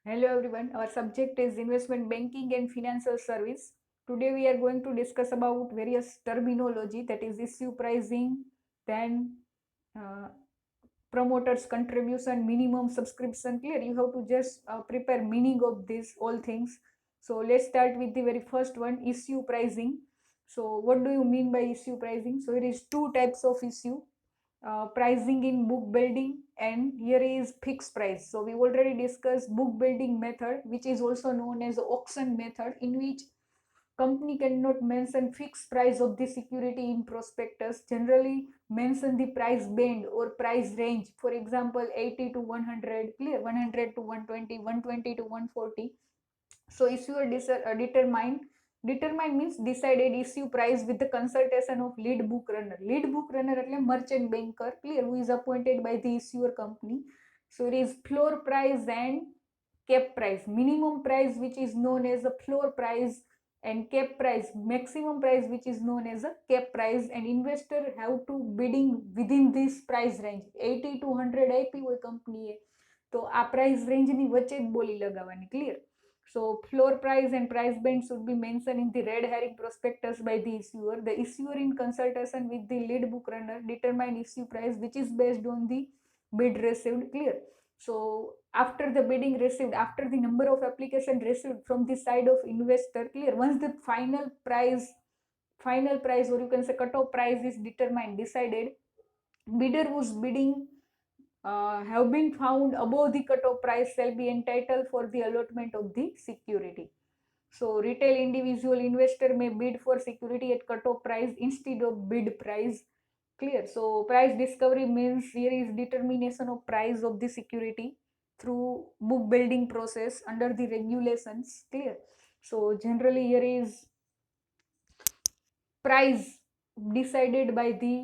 Hello everyone, our subject is investment banking and financial service. Today we are going to discuss about various terminology, that is issue pricing, then uh, promoters contribution, minimum subscription. Clear, you have to just prepare meaning of these all things. So let's start with the very first one, issue pricing. So what do you mean by issue pricing? So there is two types of issue, pricing in book building, and here is fixed price. So we already discussed book building method, which is also known as auction method, in which company cannot mention fixed price of the security in prospectus, generally mention the price band or price range, for example 80 to 100, clear, 100 to 120, 120 to 140. So issuer determine means decided issue price with the consultation of lead book runner. Lead book runner એટલે merchant banker, clear, who is appointed by the issuer company. So it is floor price and cap price. Minimum price, which is known as a floor price, and cap price, maximum price, which is known as a cap price, and investor have to bidding within this price range. 80 to 100 આપી હોય કંપનીએ તો આ price રેન્જની વચ્ચે જ બોલી લગાવવાની, clear. So floor price and price band should be mentioned in the red herring prospectus by the issuer. The issuer in consultation with the lead book runner determine issue price, which is based on the bid received, clear. So after the bidding received, after the number of application received from the side of investor, clear, once the final price, or you can say cutoff price, is determined, decided, bidder whose bidding have been found above the cutoff price shall be entitled for the allotment of the security. So retail individual investor may bid for security at cutoff price instead of bid price, clear. So price discovery means here is determination of price of the security through book building process under the regulations, clear. So generally here is price decided by the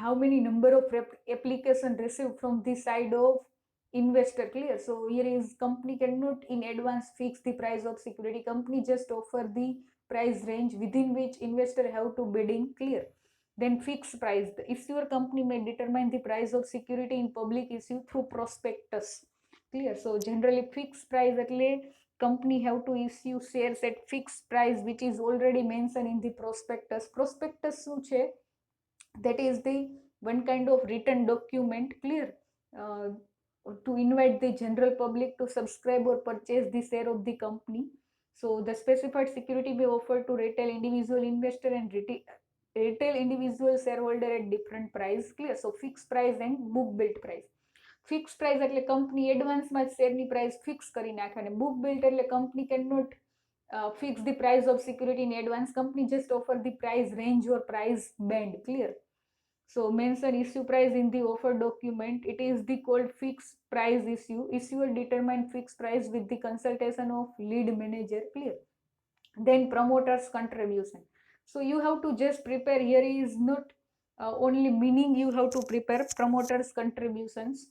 how many number of application received from the side of investor, clear. So here is company cannot in advance fix the price of security. Company just offer the price range within which investor have to bidding, clear. Then fixed price, the issuer company may determine the price of security in public issue through prospectus, clear. So generally fixed price એટલે company have to issue shares at fixed price, which is already mentioned in the prospectus. Prospectus શું છે? That is the one kind of written document, clear, uh, to invite the general public to subscribe or purchase the share of the company. So the specified security may offer to retail individual investor and retail individual shareholder at different price, clear. So fixed price and book built price. Fix price એટલે company એડવાન્સમાં જ શેરની price fix કરી નાખે, અને book built એટલે company can not fix the price of security in advance. Company just offer the price range or price band, clear. So mention issue price in the offer document. It is the called fixed price issue. Issuer determine fixed price with the consultation of lead manager, clear. Then promoters contribution. So you have to just prepare, here is not only meaning, you have to prepare promoters contributions.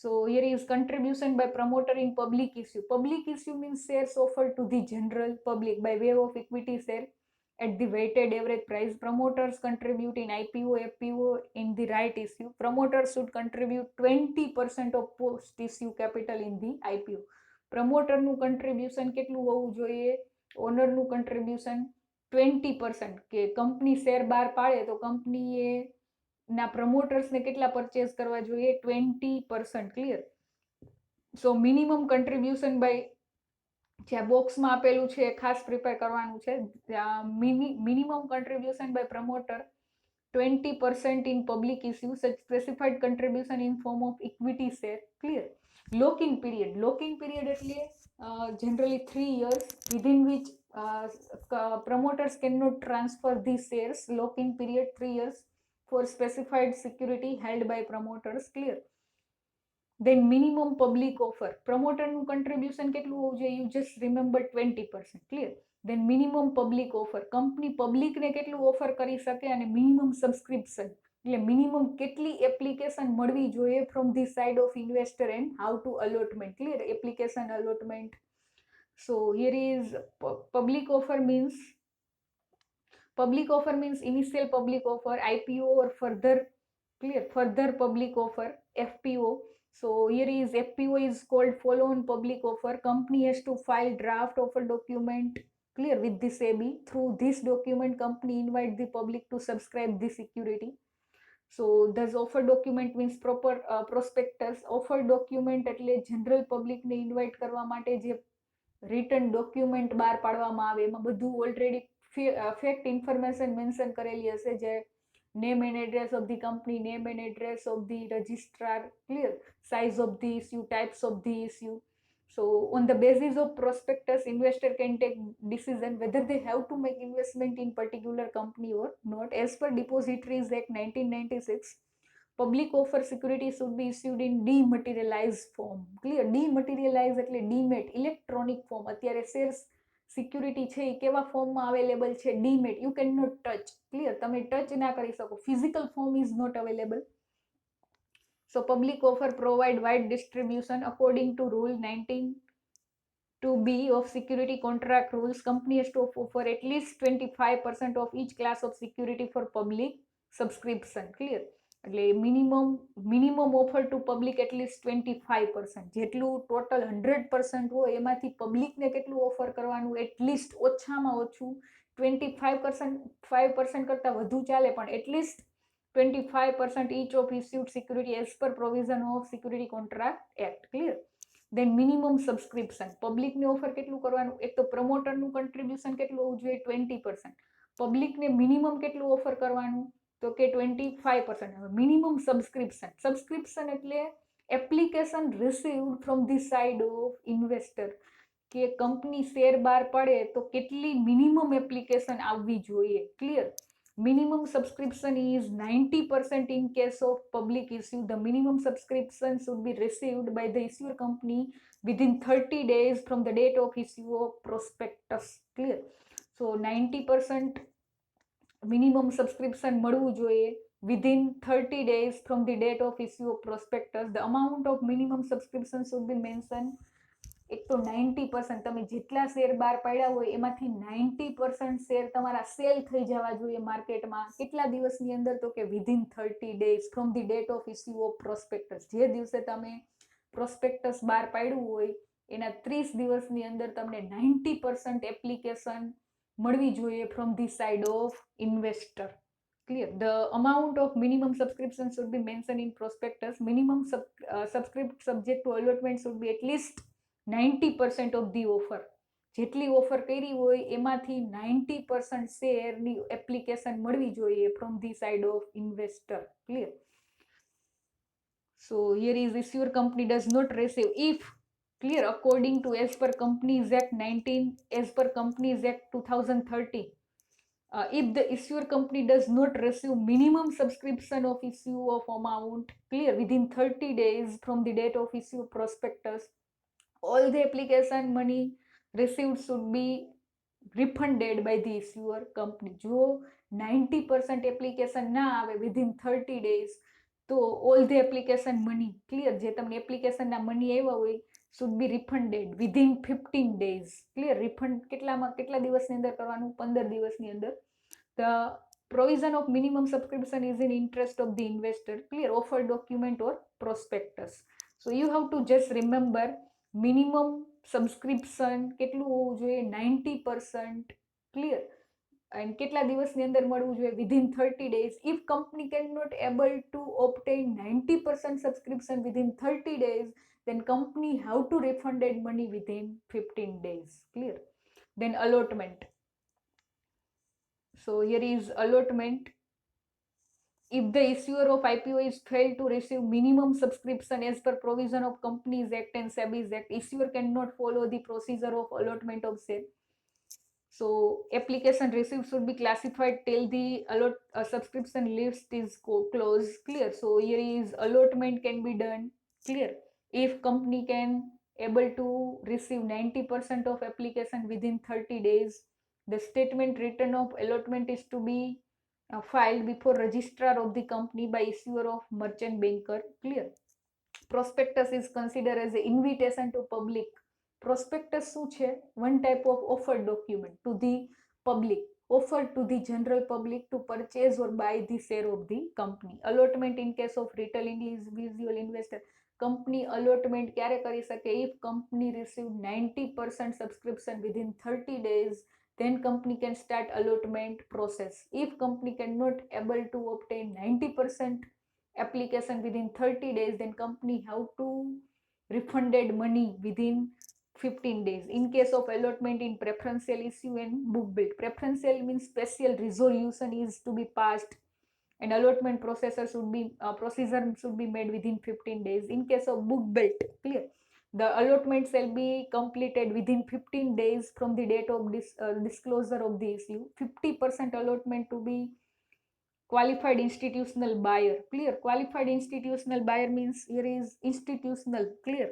So here is contribution by promoter in public issue. Public issue means shares offered to the general public by way of equity share at the weighted average price. Promoters contribute in IPO, FPO, in the right issue. Promoters should contribute 20% of post issue capital in the IPO. પ્રમોટરનું contribution કેટલું હોવું જોઈએ? ઓનરનું contribution 20%, કે company share બહાર પાડે તો કંપનીએ ના પ્રમોટર્સને કેટલા પરચેસ કરવા જોઈએ? 20%, ક્લિયર. સો મિનિમમ કન્ટ્રીબ્યુશન બાય, જ્યાં બોક્સમાં આપેલું છે ખાસ પ્રિપેર કરવાનું છે. Minimum contribution by promoter 20% in public issue, such specified contribution in form of equity share, clear. Lock-in period. Lock-in period એટલે generally 3 years within which promoters cannot transfer these shares. Lock-in period 3 years for specified security held by promoters, clear. Then minimum public offer. Promoter નું contribution કેટલું હોવું જોઈએ? You just remember 20%, clear. Then minimum public offer. Company public ને કેટલું offer કરી શકે, અને minimum subscription એટલે minimum કેટલી application મળવી જોઈએ from the side of investor, and how to allotment, clear. Application allotment. So here is public offer means initial public offer, IPO or further, clear, further public offer, FPO. So here is FPO is called follow on public offer. Company has to file draft offer document, clear, with the SEBI. Through this document, company invite the public to subscribe the security. So thus offer document means proper prospectus. Offer document એટલે general public ને invite કરવા માટે જે written document બહાર પાડવામાં આવે એમાં બધું already fact information mention કરેલી હશે, જે name and address of the company, name and address of the registrar, clear, size of the issue, types of the issue. So on the basis of prospectus, investor can take decision whether they have to make investment in particular company or not. As per Depositories Act 1996, public offer security should be issued in dematerialized form. Clear? Dematerialized એટલે demat, electronic form. અત્યારે shares security છે એ કેવા ફોર્મમાં available છે? Demat. You can not touch. Clear? તમે touch ના કરી શકો. Physical form is not available. So public offer provide wide distribution according to rule 19(2)(b) of security contract rules. Company has to offer at least 25% of each class of security for public subscription. Clear? એટલે minimum offer to public at least 25%. જેટલું total 100% હોય એમાંથી પબ્લિકને કેટલું offer કરવાનું? At least ઓછામાં ઓછું 25% કરતાં વધુ ચાલે, પણ at least 25% each of issued security as per provision of Security Contract Act. Clear? Then minimum subscription. પબ્લિકને ઓફર કેટલું કરવાનું? એક તો પ્રમોટરનું કન્ટ્રીબ્યુશન કેટલું હોવું જોઈએ? 20%. પબ્લિકને મિનિમમ કેટલું ઓફર કરવાનું? તો કે 25%. મિનિમમ સબસ્ક્રિપ્શન એટલે application received from the side of investor, કે કંપની શેર બહાર પડે તો કેટલી મિનિમમ એપ્લિકેશન આવવી જોઈએ. Clear? Minimum subscription is 90% in case of public issue. The minimum subscription should be received by the issuer company within 30 days from the date of issue of prospectus. Clear? So 90% minimum subscription મળવું જોઈએ within 30 days from the date of issue of prospectus. The amount of minimum subscription should be mentioned. એક તો 90%, તમે જેટલા share બહાર પાડ્યા હોય એમાંથી 90% શેર તમારા સેલ થઈ જવા જોઈએ માર્કેટમાં. કેટલા દિવસની અંદર? તો કે within 30 days from the date of issue of prospectus. જે દિવસે તમે પ્રોસ્પેક્ટસ બહાર પાડ્યું હોય એના 30 દિવસની અંદર તમને 90% એપ્લિકેશન મળવી જોઈએ from the side of investor. Clear? The amount of minimum subscription should be mentioned in prospectus. Minimum subscript subject to allotment should be at least 90% of the offer. જેટલી ઓફર કરી હોય એમાંથી 90% શેરની એપ્લિકેશન મળવી જોઈએ from the side of investor. Clear? So here is issuer company does not receive if, clear, according to as per Companies Act 2013, if the issuer company does not receive minimum subscription of issue of amount, clear, within 30 days from the date of issue prospectus, all the application money received should be refunded by the issuer company. જો 90% application ના આવે within 30 days, તો all the application money, clear, જે તમને એપ્લિકેશનના money આવ્યા હોય, should be refunded within 15 days. Clear? refund કેટલા દિવસની અંદર કરવાનું? 15 દિવસની અંદર. The provision of minimum subscription is in interest of the investor. Clear? Offer document or prospectus. So you have to just remember minimum subscription કેટલું હોવું જોઈએ? 90%. Clear? And કેટલા દિવસની અંદર મળવું જોઈએ? Within 30 days. If company cannot able to obtain 90% subscription within 30 days, then company have to refunded money within 15 days. Clear? Then allotment. So here is allotment. If the issuer of IPO is failed to receive minimum subscription as per provision of Companies Act and SEBI's Act, issuer cannot follow the procedure of allotment of share. So application received should be classified till the subscription list is closed. Clear? So here is allotment can be done. Clear? If company can able to receive 90% of application within 30 days, the statement written of allotment is to be filed before registrar of the company by issuer of merchant banker. Clear? Prospectus is considered as an invitation to public. Prospectus શું છે? One type of offer document to the public, offer to the general public to purchase or buy the share of the company. Allotment in case of retail individual investor. Company allotment ક્યારે કરી શકે? If company receive 90% subscription within 30 days, then company can start allotment process. If company cannot able to obtain 90% application within 30 days, then company have to refunded money within 15 days. In case of allotment in preferential issue and book build, preferential means special resolution is to be passed and allotment procedure should be made within 15 days. In case of book build, clear, the allotment shall be completed within 15 days from the date of disclosure of the issue. 50% allotment to be qualified institutional buyer, clear. Qualified institutional buyer means here is institutional, clear.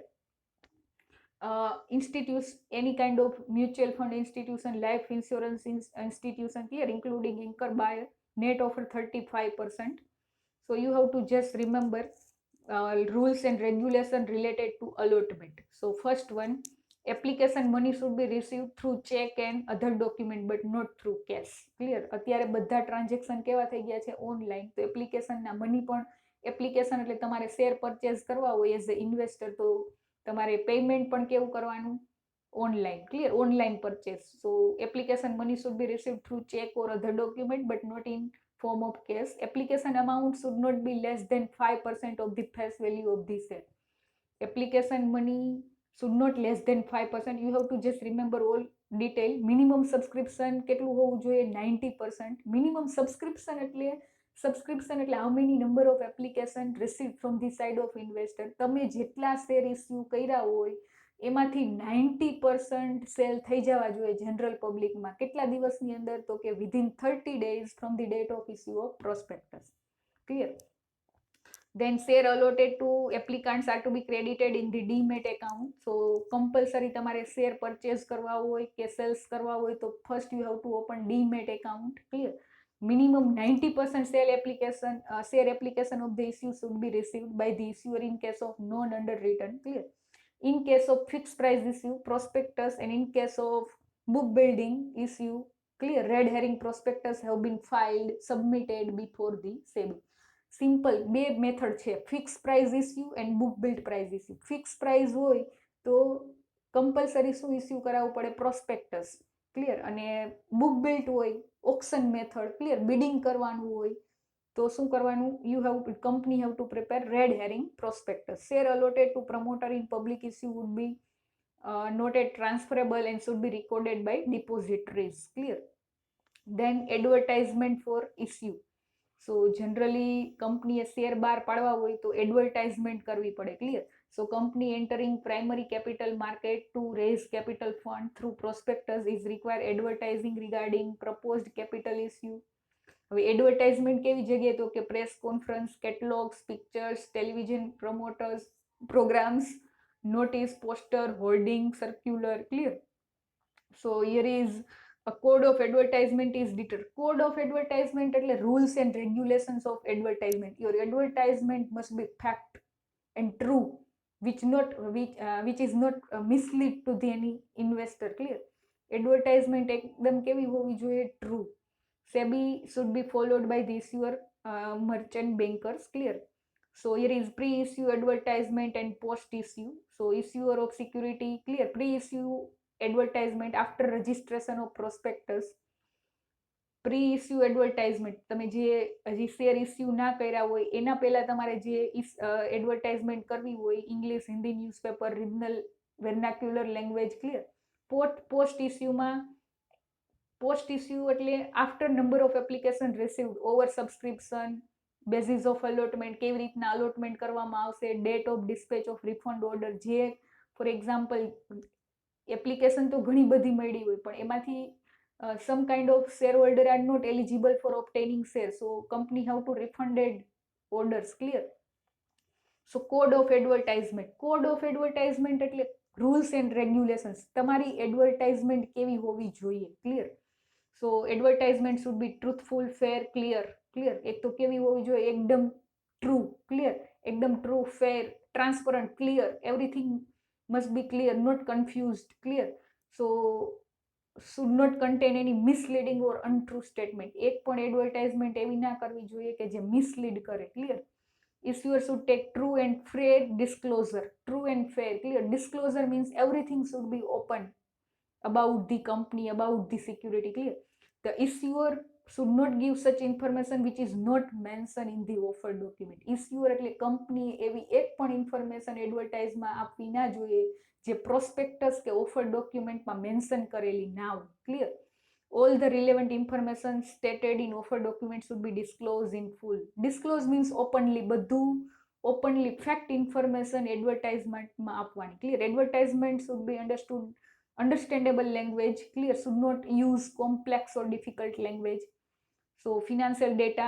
Any kind of mutual fund institution, life insurance institution, clear, including anchor buyer, net offer 35%. So you have to just remember rules and regulation related to allotment. So first one, application money should be received through check and other document but not through cash, clear. અત્યારે બધા transaction કેવા થઈ ગયા છે? Online. તો એપ્લિકેશનના money પણ application એટલે તમારે શેર પરચેઝ કરવા હોય એઝ અ ઇન્વેસ્ટર, તો તમારે પેમેન્ટ પણ કેવું કરવાનું? Online, clear. Online purchase. So application money should be received through cheque or other document but not in form of cash. Application amount should not be less than 5% of the face value of the share. Application money should not less than 5%. You have to just remember all detail. Minimum subscription કેટલું હોવું જોઈએ? 90%. Minimum subscription એટલે how many number of application received from the side of investor. તમે જેટલા share issue કર્યા હોય એમાંથી 90% cell થઈ જવા જોઈએ જનરલ પબ્લિકમાં. કેટલા દિવસની અંદર? તો કે within 30 days from the date of issue of prospectus, clear. Then share allotted to applicants are to be credited in the demat account. So compulsory તમારે શેર પરચેઝ કરવા હોય કે સેલ્સ કરવા હોય તો first you have to open demat account, clear. Minimum 90% share application of the issue should be received by the issuer in case of non-underwritten, clear. In case of fixed price issue, prospectus, and in case of book building issue, clear, red herring prospectus have been filed, submitted before the SEBI. Simple બે method છે, fix price issue and book build price issue. Fix price હોય તો compulsory શું issue કરાવવું પડે? Prospectus, clear. અને book build હોય auction method, clear, bidding કરવાનું હોય તો શું કરવાનું? company have to prepare red herring prospectus. Share allotted to promoter in public issue would be noted transferable and should be recorded by depositories, clear. Then advertisement for issue. So generally company A share બાર પાડવા હોય તો advertisement કરવી પડે, clear. So company entering primary capital market to raise capital fund through prospectus is require advertising regarding proposed capital issue. હવે advertisement કેવી જગ્યાએ? તો કે press conference, catalogues, pictures, television promoters programmes, notice, poster, hoarding, circular, clear. So here is a code of advertisement is determined. Code of advertisement એટલે rules and regulations of advertisement. Your advertisement must be fact and true, which is not mislead to the any investor, clear. Advertisement એકદમ કેવી હોવી જોઈએ? True. SEBI should be followed by the issuer, merchant bankers, clear. So here is pre-issue advertisement and post-issue. So issuer of security, clear. Pre-issue advertisement after registration of prospectus. Pre-issue advertisement તમે જે હજી share issue ના કર્યા હોય એના પહેલા તમારે જે એડવર્ટાઇઝમેન્ટ કરવી હોય, English, Hindi newspaper, regional vernacular language, clear. Post issue એટલે after number of application received, over subscription, basis of allotment, કેવી રીતના અલોટમેન્ટ કરવામાં આવશે, date of dispatch of refund order. જે ફોર એક્ઝામ્પલ એપ્લિકેશન તો ઘણી બધી મળી હોય પણ એમાંથી some kind of shareholder are not eligible for obtaining shares, so company have to refunded orders, clear. So code of advertisement એટલે rules and regulations. તમારી advertisement કેવી હોવી જોઈએ, clear. So advertisement should be truthful, fair, clear. એક તો કેવી હોવી જોઈએ? એકદમ true, clear. એકદમ true, fair, transparent, clear. Everything must be clear, not confused, clear. So should not contain any misleading or untrue statement. એક પણ એડવર્ટાઇઝમેન્ટ એવી ના કરવી જોઈએ કે જે મિસલીડ કરે, clear. Issuer should take true and fair disclosure. True and fair, clear. Disclosure means everything should be open about the company, about the security, clear. The issuer should not give such information which is not mentioned in the offer document. Issuer એટલે company એવી એક પણ information એડવર્ટાઇઝમાં આપવી ના જોઈએ જે prospectus કે offer ડોક્યુમેન્ટમાં મેન્શન કરેલી ના હોય, clear. All the relevant information stated in offer document should be disclosed in full. Disclose means openly, બધું openly fact information advertisementમાં આપવાની, clear. Advertisement should be understandable language, clear. Should not use complex or difficult language. So financial data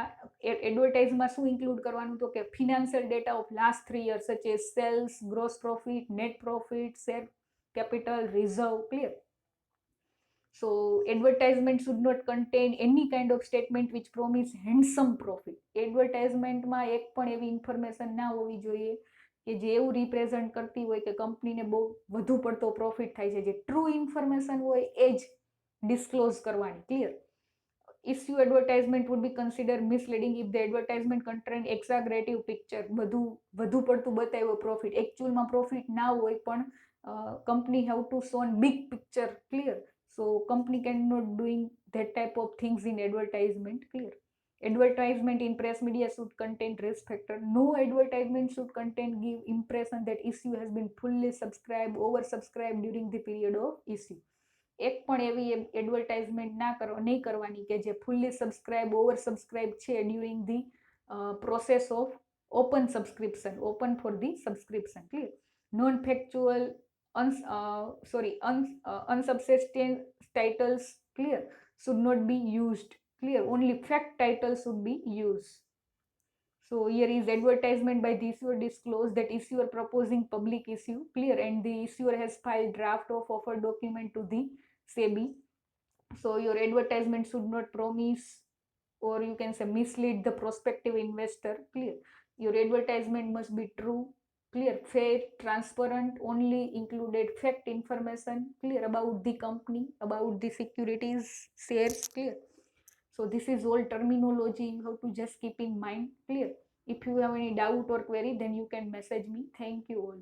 advertiseમાં શું include કરવાનું તો કે financial data of last 3 years such as sales, gross profit, net profit, share capital, reserve, clear. So advertisement should not contain any kind of statement which promise handsome profit. Advertisementમાં એક પણ એવી information ના હોવી જોઈએ કે જે એવું રિપ્રેઝન્ટ કરતી હોય કે કંપનીને બહુ વધુ પડતો પ્રોફિટ થાય છે. જે ટ્રુ ઇન્ફોર્મેશન હોય એ જ ડિસ્ક્લોઝ કરવાની, clear. Issue advertisement would be considered misleading if the advertisement contain exaggerative picture. વધુ પડતું બતાવ્યો પ્રોફિટ, એકચ્યુઅલમાં પ્રોફિટ ના હોય પણ company have to show big picture, clear. So company cannot doing that type of things in advertisement, clear. Advertisement in press media should contain risk factor. No advertisement should contain give impression that issue has been fully subscribed, oversubscribed during the period of issue. એક પણ એવી advertisement નહીં કરવાની કે જે fully subscribe, over subscribe છે during the process of open subscription, open for the subscription, clear. Non factual unsubstantiated titles, clear, should not be used, clear. Only fact titles should be used. So here is advertisement by the issuer disclose that issuer proposing public issue, clear, and the issuer has filed draft of offer document to the SEBI. So your advertisement should not promise, or you can say mislead the prospective investor, clear. Your advertisement must be true, clear, fair, transparent, only included fact information, clear, about the company, about the securities, shares, clear. So this is all terminology you have to just keep in mind, clear. If you have any doubt or query, then you can message me. Thank you all.